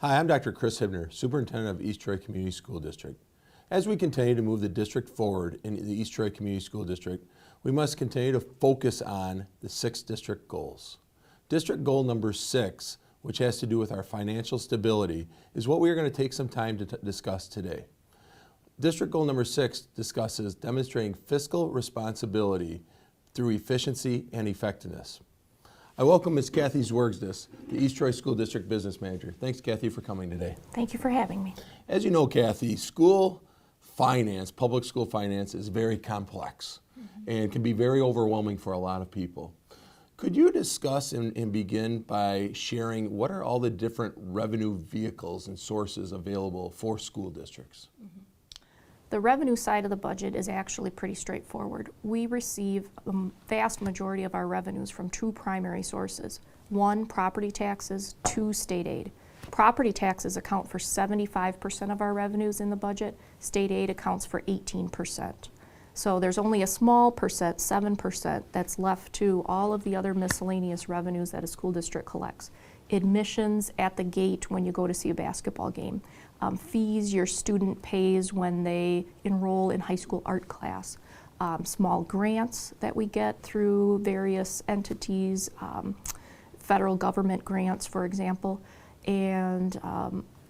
Hi, I'm Dr. Chris Hibner, Superintendent of East Troy Community School District. As we continue to move the district forward in the East Troy Community School District, we must continue to focus on the 6 district goals. District goal number 6, which has to do with our financial stability, is what we are going to take some time to discuss today. District goal number 6 discusses demonstrating fiscal responsibility through efficiency and effectiveness. I welcome Ms. Kathy Zwergsdis, the East Troy School District Business Manager. Thanks, Kathy, for coming today. Thank you for having me. As you know, Kathy, school finance, public school finance is very complex and can be very overwhelming for a lot of people. Could you discuss and begin by sharing what are all the different revenue vehicles and sources available for school districts? The revenue side of the budget is actually pretty straightforward. We receive a vast majority of our revenues from 2 primary sources. 1, property taxes, 2, state aid. Property taxes account for 75% of our revenues in the budget. State aid accounts for 18%. So there's only a small percent, 7%, that's left to all of the other miscellaneous revenues that a school district collects. Admissions at the gate when you go to see a basketball game. Fees your student pays when they enroll in high school art class. Small grants that we get through various entities, federal government grants, for example, and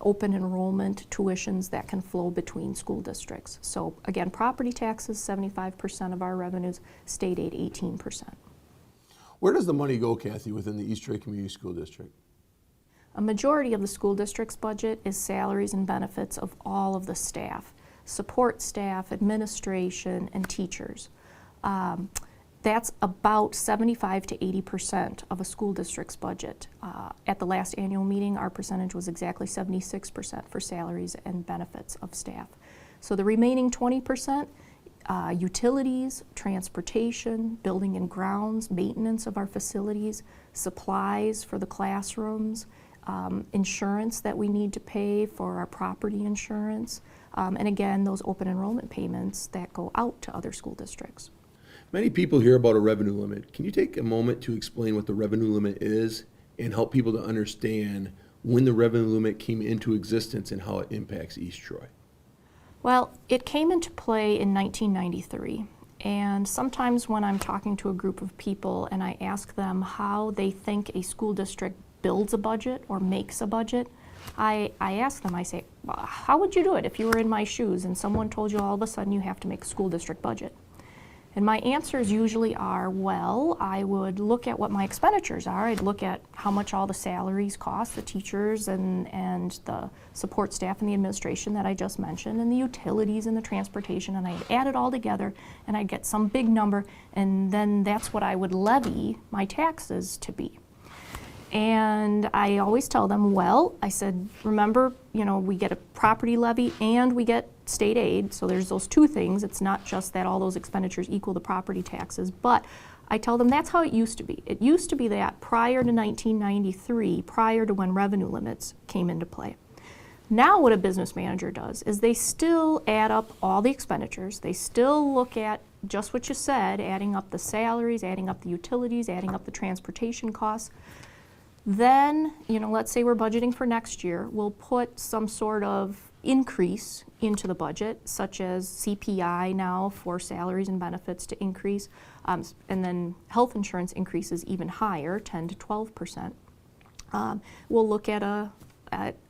open enrollment tuitions that can flow between school districts. So again, property taxes, 75% of our revenues, state aid, 18%. Where does the money go, Kathy, within the East Troy Community School District? A majority of the school district's budget is salaries and benefits of all of the staff, support staff, administration, and teachers. That's about 75 to 80% of a school district's budget. At the last annual meeting, our percentage was exactly 76% for salaries and benefits of staff. So the remaining 20%, utilities, transportation, building and grounds, maintenance of our facilities, supplies for the classrooms, insurance that we need to pay for our property insurance, and again, those open enrollment payments that go out to other school districts. Many people hear about a revenue limit. Can you take a moment to explain what the revenue limit is and help people to understand when the revenue limit came into existence and how it impacts East Troy? Well, it came into play in 1993, and sometimes when I'm talking to a group of people and I ask them how they think a school district builds a budget or makes a budget, I ask them, I say, well, how would you do it if you were in my shoes and someone told you all of a sudden you have to make a school district budget? And my answers usually are, well, I would look at what my expenditures are. I'd look at how much all the salaries cost, the teachers and the support staff and the administration that I just mentioned, and the utilities and the transportation, and I'd add it all together and I'd get some big number, and then that's what I would levy my taxes to be. And I always tell them, well, I said, remember, we get a property levy and we get state aid, so there's those 2 things. It's not just that all those expenditures equal the property taxes, but I tell them that's how it used to be. It used to be that prior to 1993, prior to when revenue limits came into play. Now what a business manager does is they still add up all the expenditures. They still look at just what you said, adding up the salaries, adding up the utilities, adding up the transportation costs. Then, let's say we're budgeting for next year, we'll put some sort of increase into the budget, such as CPI now for salaries and benefits to increase, and then health insurance increases even higher, 10 to 12%. We'll look at a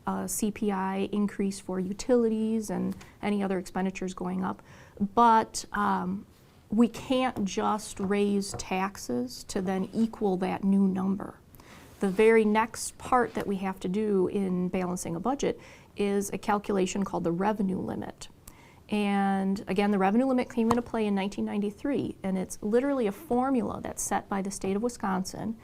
CPI increase for utilities and any other expenditures going up, but we can't just raise taxes to then equal that new number. The very next part that we have to do in balancing a budget is a calculation called the revenue limit. And again, the revenue limit came into play in 1993, and it's literally a formula that's set by the state of Wisconsin,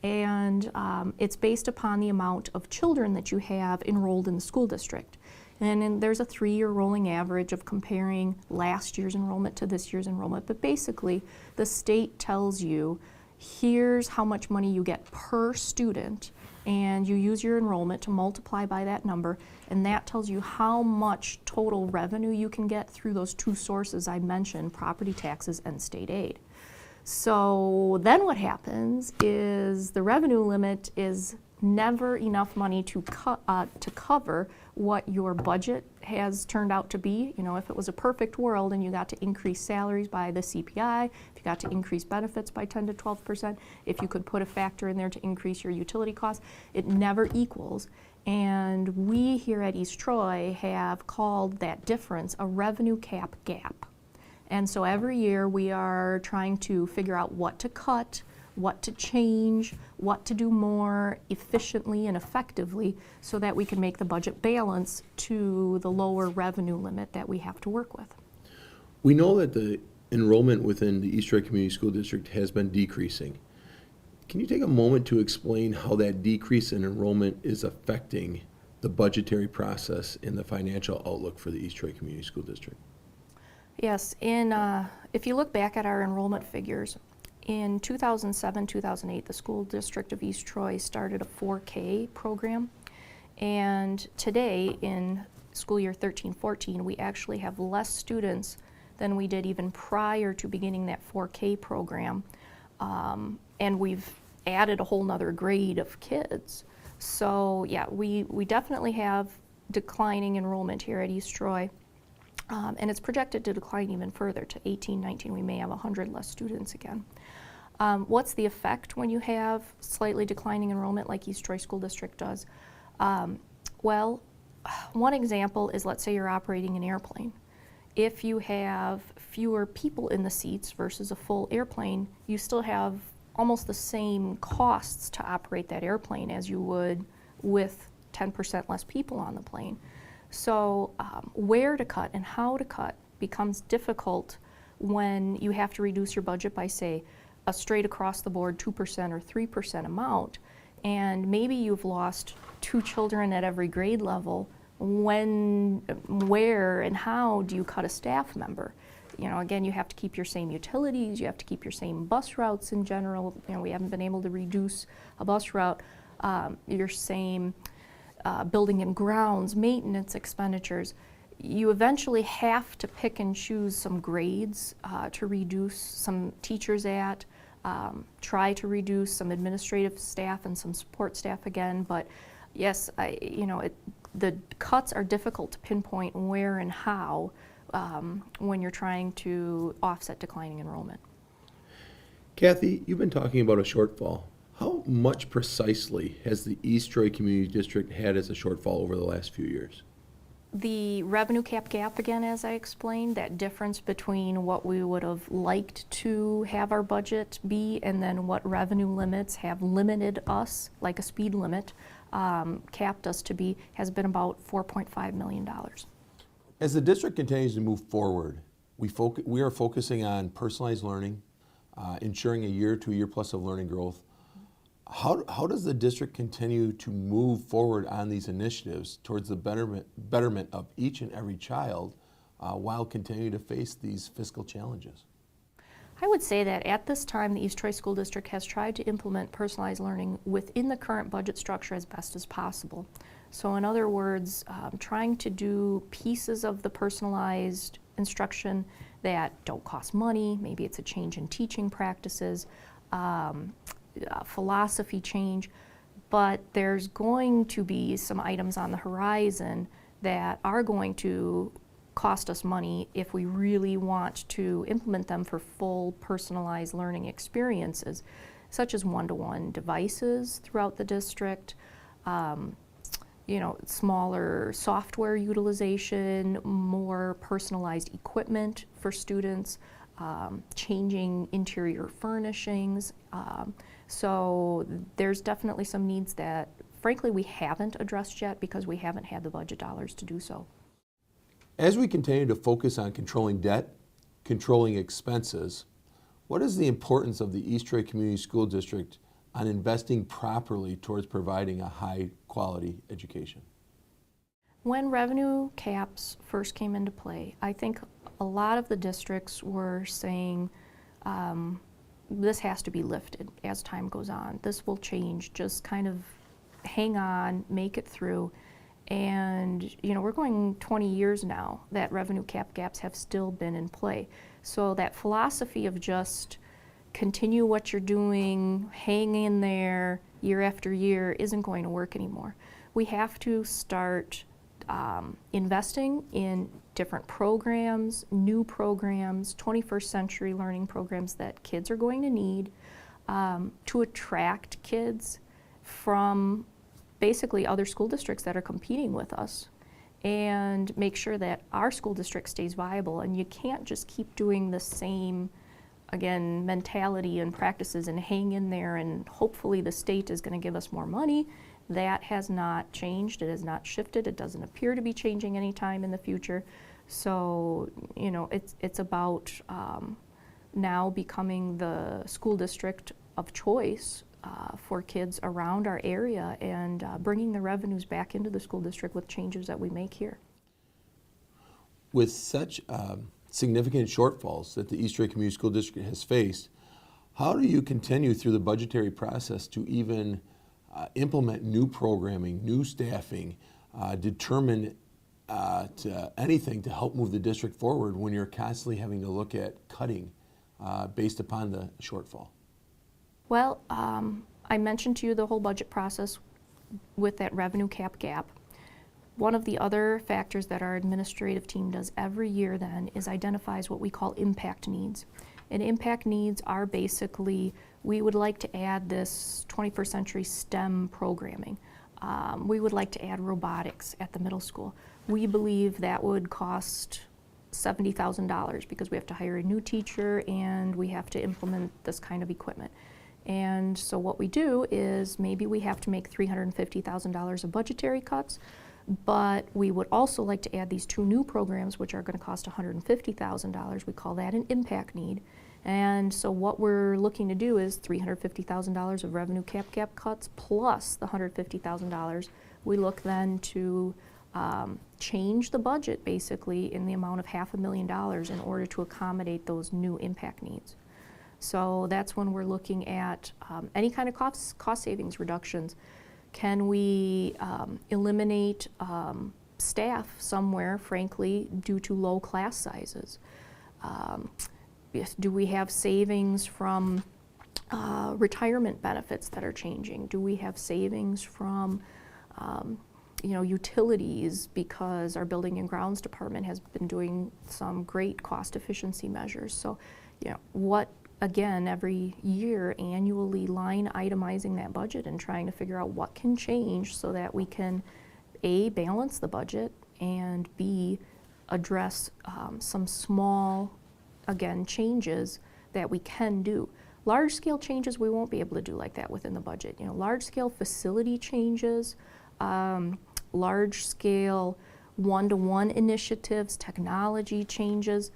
and it's based upon the amount of children that you have enrolled in the school district. And then there's a 3-year rolling average of comparing last year's enrollment to this year's enrollment, but basically the state tells you here's how much money you get per student, and you use your enrollment to multiply by that number, and that tells you how much total revenue you can get through those 2 sources I mentioned, property taxes and state aid. So then what happens is the revenue limit is never enough money to cover what your budget has turned out to be. You know, if it was a perfect world and you got to increase salaries by the CPI, if you got to increase benefits by 10 to 12%, if you could put a factor in there to increase your utility costs, it never equals. And we here at East Troy have called that difference a revenue cap gap. And so every year we are trying to figure out what to cut, what to change, what to do more efficiently and effectively so that we can make the budget balance to the lower revenue limit that we have to work with. We know that the enrollment within the East Troy Community School District has been decreasing. Can you take a moment to explain how that decrease in enrollment is affecting the budgetary process and the financial outlook for the East Troy Community School District? Yes, if you look back at our enrollment figures, in 2007, 2008, the school district of East Troy started a 4K program. And today, in school year 13-14, we actually have less students than we did even prior to beginning that 4K program. And we've added a whole nother grade of kids. So yeah, we definitely have declining enrollment here at East Troy. And it's projected to decline even further to 18-19. We may have 100 less students again. What's the effect when you have slightly declining enrollment like East Troy School District does? Well, one example is, let's say you're operating an airplane. If you have fewer people in the seats versus a full airplane, you still have almost the same costs to operate that airplane as you would with 10% less people on the plane. So where to cut and how to cut becomes difficult when you have to reduce your budget by, say, a straight across the board 2% or 3% amount, and maybe you've lost 2 children at every grade level. Where and how do you cut a staff member? You know, again, you have to keep your same utilities, you have to keep your same bus routes in general. You know, we haven't been able to reduce a bus route. Your same building and grounds, maintenance expenditures. You eventually have to pick and choose some grades to reduce some teachers at, try to reduce some administrative staff and some support staff again. But yes, the cuts are difficult to pinpoint where and how when you're trying to offset declining enrollment. Kathy, you've been talking about a shortfall. How much precisely has the East Troy Community District had as a shortfall over the last few years? The revenue cap gap, again, as I explained, that difference between what we would have liked to have our budget be and then what revenue limits have limited us, like a speed limit, capped us to be, has been about $4.5 million. As the district continues to move forward, we are focusing on personalized learning, ensuring a year to a year plus of learning growth. How does the district continue to move forward on these initiatives towards the betterment of each and every child while continuing to face these fiscal challenges? I would say that at this time, the East Troy School District has tried to implement personalized learning within the current budget structure as best as possible. So in other words, trying to do pieces of the personalized instruction that don't cost money. Maybe it's a change in teaching practices, philosophy change, but there's going to be some items on the horizon that are going to cost us money if we really want to implement them for full personalized learning experiences, such as one-to-one devices throughout the district, smaller software utilization, more personalized equipment for students, changing interior furnishings. So there's definitely some needs that, frankly, we haven't addressed yet because we haven't had the budget dollars to do so. As we continue to focus on controlling debt, controlling expenses, what is the importance of the East Troy Community School District on investing properly towards providing a high-quality education? When revenue caps first came into play, I think a lot of the districts were saying, this has to be lifted as time goes on. This will change. Just kind of hang on, make it through. And we're going 20 years now that revenue cap gaps have still been in play. So that philosophy of just continue what you're doing, hang in there year after year isn't going to work anymore. We have to start investing in different programs, new programs, 21st century learning programs that kids are going to need to attract kids from basically other school districts that are competing with us, and make sure that our school district stays viable. And you can't just keep doing the same, again, mentality and practices and hang in there and hopefully the state is going to give us more money. That has not changed. It has not shifted. It doesn't appear to be changing anytime in the future. So, you know, it's about now becoming the school district of choice for kids around our area, and bringing the revenues back into the school district with changes that we make here. With such significant shortfalls that the East Troy Community School District has faced, how do you continue through the budgetary process to even implement new programming, new staffing, determine anything to help move the district forward when you're constantly having to look at cutting based upon the shortfall? Well, I mentioned to you the whole budget process with that revenue cap gap. One of the other factors that our administrative team does every year then is identifies what we call impact needs. And impact needs are basically, we would like to add this 21st century STEM programming. We would like to add robotics at the middle school. We believe that would cost $70,000 because we have to hire a new teacher and we have to implement this kind of equipment. And so what we do is maybe we have to make $350,000 of budgetary cuts, but we would also like to add these two new programs which are going to cost $150,000. We call that an impact need. And so what we're looking to do is $350,000 of revenue cap gap cuts plus the $150,000. We look then to change the budget basically in the amount of $500,000 in order to accommodate those new impact needs. So that's when we're looking at any kind of cost savings reductions. Can we eliminate staff somewhere, frankly, due to low class sizes? Do we have savings from retirement benefits that are changing? Do we have savings from utilities, because our building and grounds department has been doing some great cost efficiency measures? So, again, every year, annually line itemizing that budget and trying to figure out what can change so that we can, A, balance the budget, and B, address some small, again, changes that we can do. Large-scale changes we won't be able to do like that within the budget. Large-scale facility changes, large-scale one-to-one initiatives, technology changes.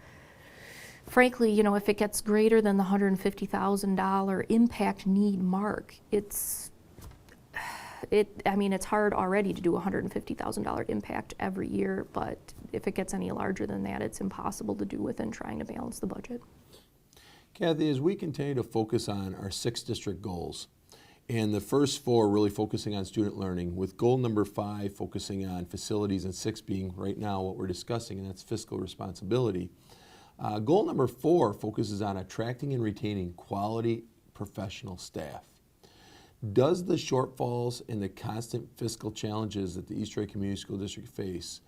Frankly, if it gets greater than the $150,000 impact need mark, it's hard already to do a $150,000 impact every year, but if it gets any larger than that, it's impossible to do within trying to balance the budget. Kathy, as we continue to focus on our 6 district goals, and the first 4 really focusing on student learning, with goal number 5 focusing on facilities and 6 being right now what we're discussing, and that's fiscal responsibility. Goal number 4 focuses on attracting and retaining quality professional staff. Does the shortfalls and the constant fiscal challenges that the East Troy Community School District face,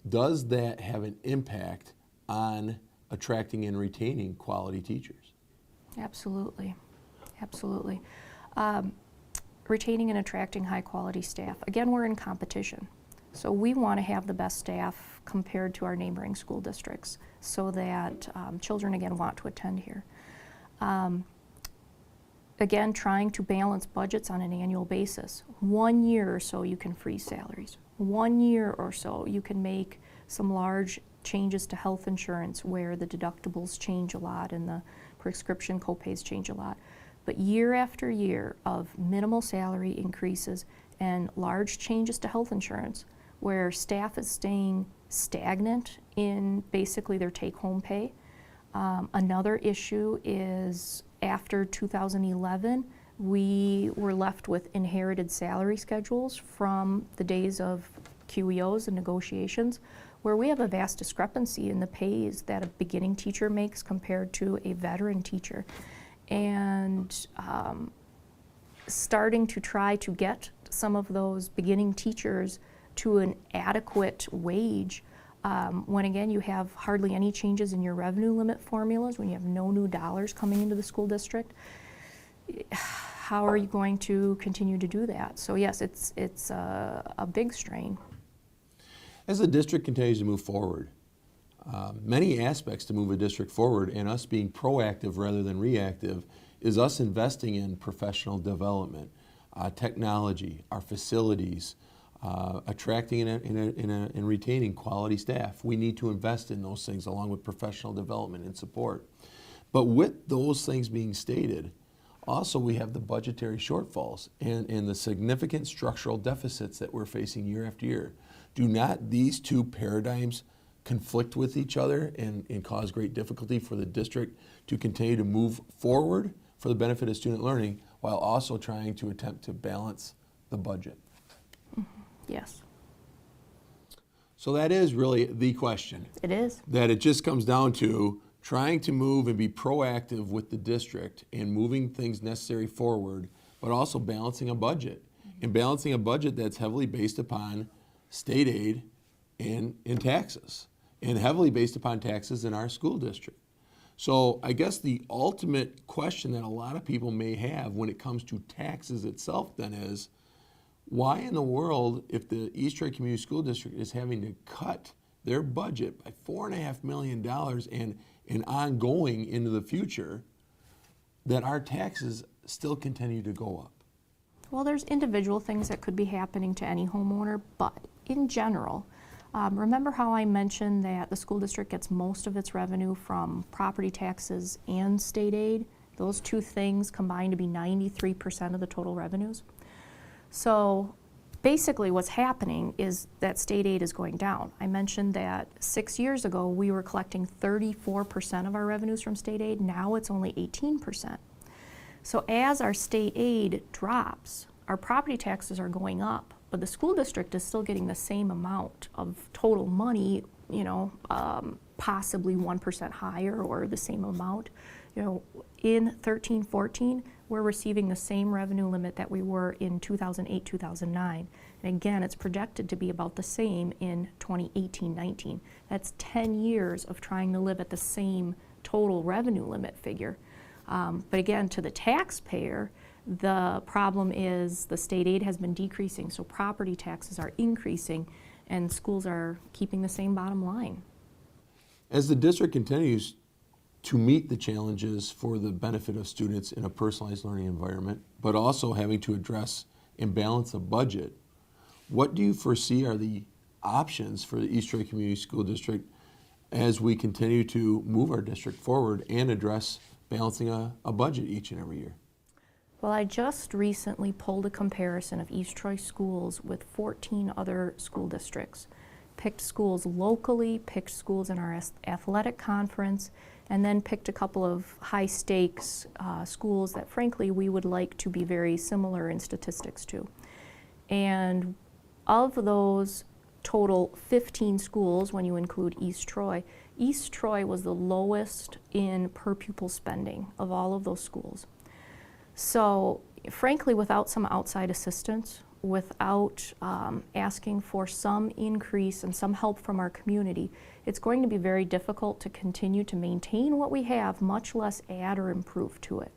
does that have an impact on attracting and retaining quality teachers? Absolutely, absolutely. Retaining and attracting high quality staff. Again, we're in competition. So we want to have the best staff compared to our neighboring school districts so that children, again, want to attend here. Again, trying to balance budgets on an annual basis. 1 year or so you can freeze salaries. 1 year or so you can make some large changes to health insurance where the deductibles change a lot and the prescription copays change a lot. But year after year of minimal salary increases and large changes to health insurance where staff is staying stagnant in basically their take-home pay. Another issue is after 2011, we were left with inherited salary schedules from the days of QEOs and negotiations, where we have a vast discrepancy in the pays that a beginning teacher makes compared to a veteran teacher. and starting to try to get some of those beginning teachers to an adequate wage, when again you have hardly any changes in your revenue limit formulas, when you have no new dollars coming into the school district, how are you going to continue to do that? So yes, it's a big strain. As the district continues to move forward, many aspects to move a district forward, and us being proactive rather than reactive is us investing in professional development, technology, our facilities, attracting and retaining quality staff. We need to invest in those things along with professional development and support. But with those things being stated, also we have the budgetary shortfalls and the significant structural deficits that we're facing year after year. Do not these two paradigms conflict with each other and cause great difficulty for the district to continue to move forward for the benefit of student learning while also trying to attempt to balance the budget? Yes. So that is really the question. It is. That it just comes down to trying to move and be proactive with the district and moving things necessary forward, but also balancing a budget. And balancing a budget that's heavily based upon state aid and taxes, and heavily based upon taxes in our school district. So I guess the ultimate question that a lot of people may have when it comes to taxes itself then is, why in the world, if the East Troy Community School District is having to cut their budget by $4.5 million and ongoing into the future, that our taxes still continue to go up? Well, there's individual things that could be happening to any homeowner, but in general, remember how I mentioned that the school district gets most of its revenue from property taxes and state aid? Those two things combine to be 93% of the total revenues. So basically what's happening is that state aid is going down. I mentioned that 6 years ago we were collecting 34% of our revenues from state aid. Now it's only 18%. So as our state aid drops, our property taxes are going up, but the school district is still getting the same amount of total money, possibly 1% higher or the same amount. In 13-14, we're receiving the same revenue limit that we were in 2008-2009. And again, it's projected to be about the same in 2018-19. That's 10 years of trying to live at the same total revenue limit figure. But again, to the taxpayer, the problem is the state aid has been decreasing, so property taxes are increasing, and schools are keeping the same bottom line. As the district continues to meet the challenges for the benefit of students in a personalized learning environment, but also having to address and balance a budget, what do you foresee are the options for the East Troy Community School District as we continue to move our district forward and address balancing a budget each and every year? Well, I just recently pulled a comparison of East Troy schools with 14 other school districts. Picked schools locally, picked schools in our athletic conference, and then picked a couple of high stakes schools that frankly we would like to be very similar in statistics to. And of those total 15 schools, when you include East Troy was the lowest in per pupil spending of all of those schools. So frankly, without some outside assistance, without asking for some increase and some help from our community, it's going to be very difficult to continue to maintain what we have, much less add or improve to it.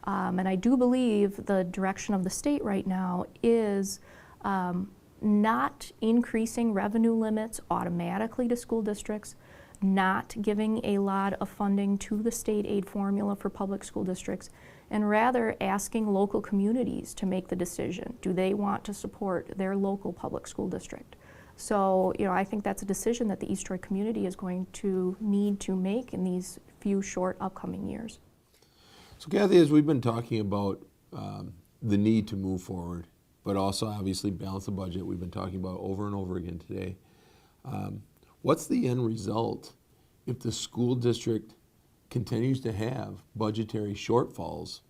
And I do believe the direction of the state right now is not increasing revenue limits automatically to school districts, not giving a lot of funding to the state aid formula for public school districts, and rather asking local communities to make the decision. Do they want to support their local public school district? So, I think that's a decision that the East Troy community is going to need to make in these few short upcoming years. So Kathy, as we've been talking about the need to move forward, but also obviously balance the budget, we've been talking about over and over again today. What's the end result if the school district continues to have budgetary shortfalls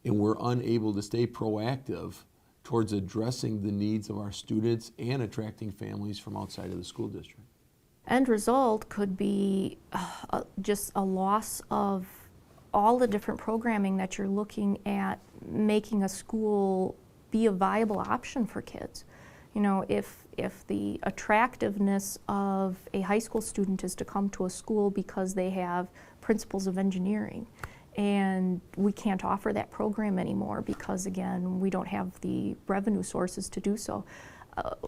and we're unable to stay proactive towards addressing the needs of our students and attracting families from outside of the school district? End result could be just a loss of all the different programming that you're looking at making a school be a viable option for kids. You know, if the attractiveness of a high school student is to come to a school because they have principles of engineering, and we can't offer that program anymore because, again, we don't have the revenue sources to do so,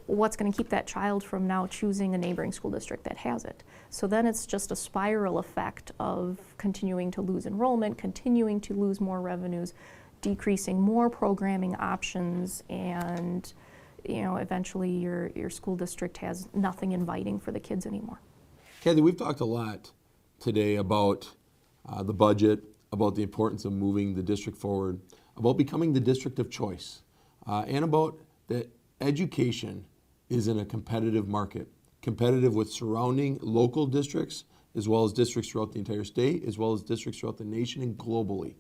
what's going to keep that child from now choosing a neighboring school district that has it? So then it's just a spiral effect of continuing to lose enrollment, continuing to lose more revenues, decreasing more programming options, and eventually your school district has nothing inviting for the kids anymore. Kathy, we've talked a lot today about the budget, about the importance of moving the district forward, about becoming the district of choice, and about that education is in a competitive market, competitive with surrounding local districts, as well as districts throughout the entire state, as well as districts throughout the nation and globally.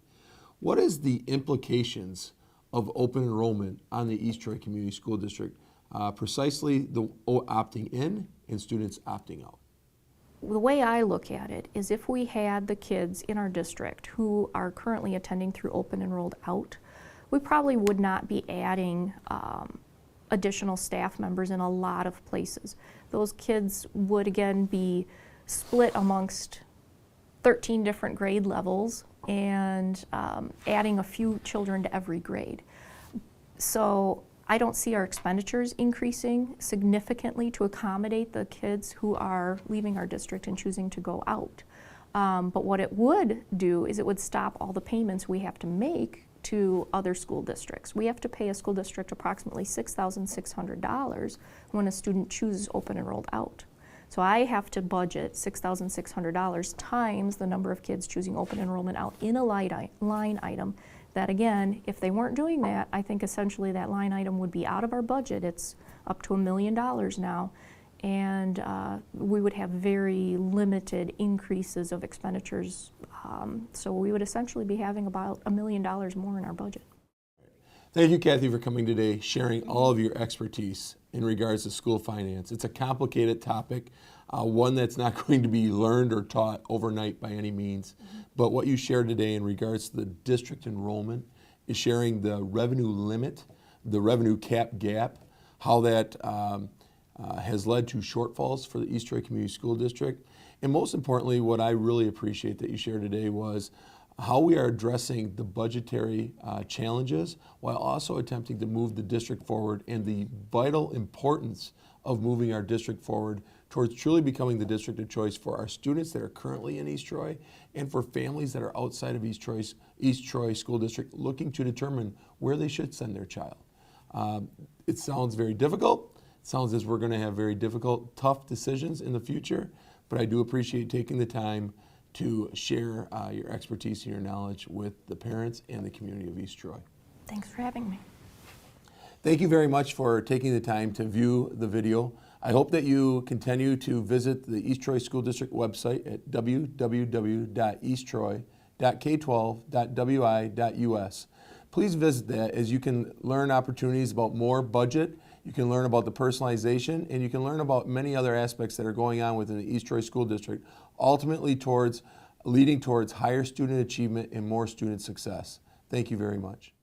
What is the implications of open enrollment on the East Troy Community School District, precisely the opting in and students opting out? The way I look at it is if we had the kids in our district who are currently attending through open enrolled out, we probably would not be adding additional staff members in a lot of places. Those kids would again be split amongst 13 different grade levels and adding a few children to every grade. So I don't see our expenditures increasing significantly to accommodate the kids who are leaving our district and choosing to go out. But what it would do is it would stop all the payments we have to make to other school districts. We have to pay a school district approximately $6,600 when a student chooses open enrolled out. So I have to budget $6,600 times the number of kids choosing open enrollment out in a line item that, again, if they weren't doing that, I think essentially that line item would be out of our budget. It's up to $1 million now, and we would have very limited increases of expenditures. So we would essentially be having about $1 million more in our budget. Thank you, Kathy, for coming today, sharing all of your expertise in regards to school finance. It's a complicated topic, one that's not going to be learned or taught overnight by any means. But what you shared today in regards to the district enrollment is sharing the revenue limit, the revenue cap gap, how that has led to shortfalls for the East Troy Community School District. And most importantly, what I really appreciate that you shared today was how we are addressing the budgetary challenges while also attempting to move the district forward, and the vital importance of moving our district forward towards truly becoming the district of choice for our students that are currently in East Troy and for families that are outside of East Troy School District looking to determine where they should send their child. It sounds very difficult. It sounds as we're going to have very difficult, tough decisions in the future, but I do appreciate taking the time to share your expertise and your knowledge with the parents and the community of East Troy. Thanks for having me. Thank you very much for taking the time to view the video. I hope that you continue to visit the East Troy School District website at www.easttroy.k12.wi.us. Please visit that, as you can learn opportunities about more budget, you can learn about the personalization, and you can learn about many other aspects that are going on within the East Troy School District, ultimately leading towards higher student achievement and more student success. Thank you very much.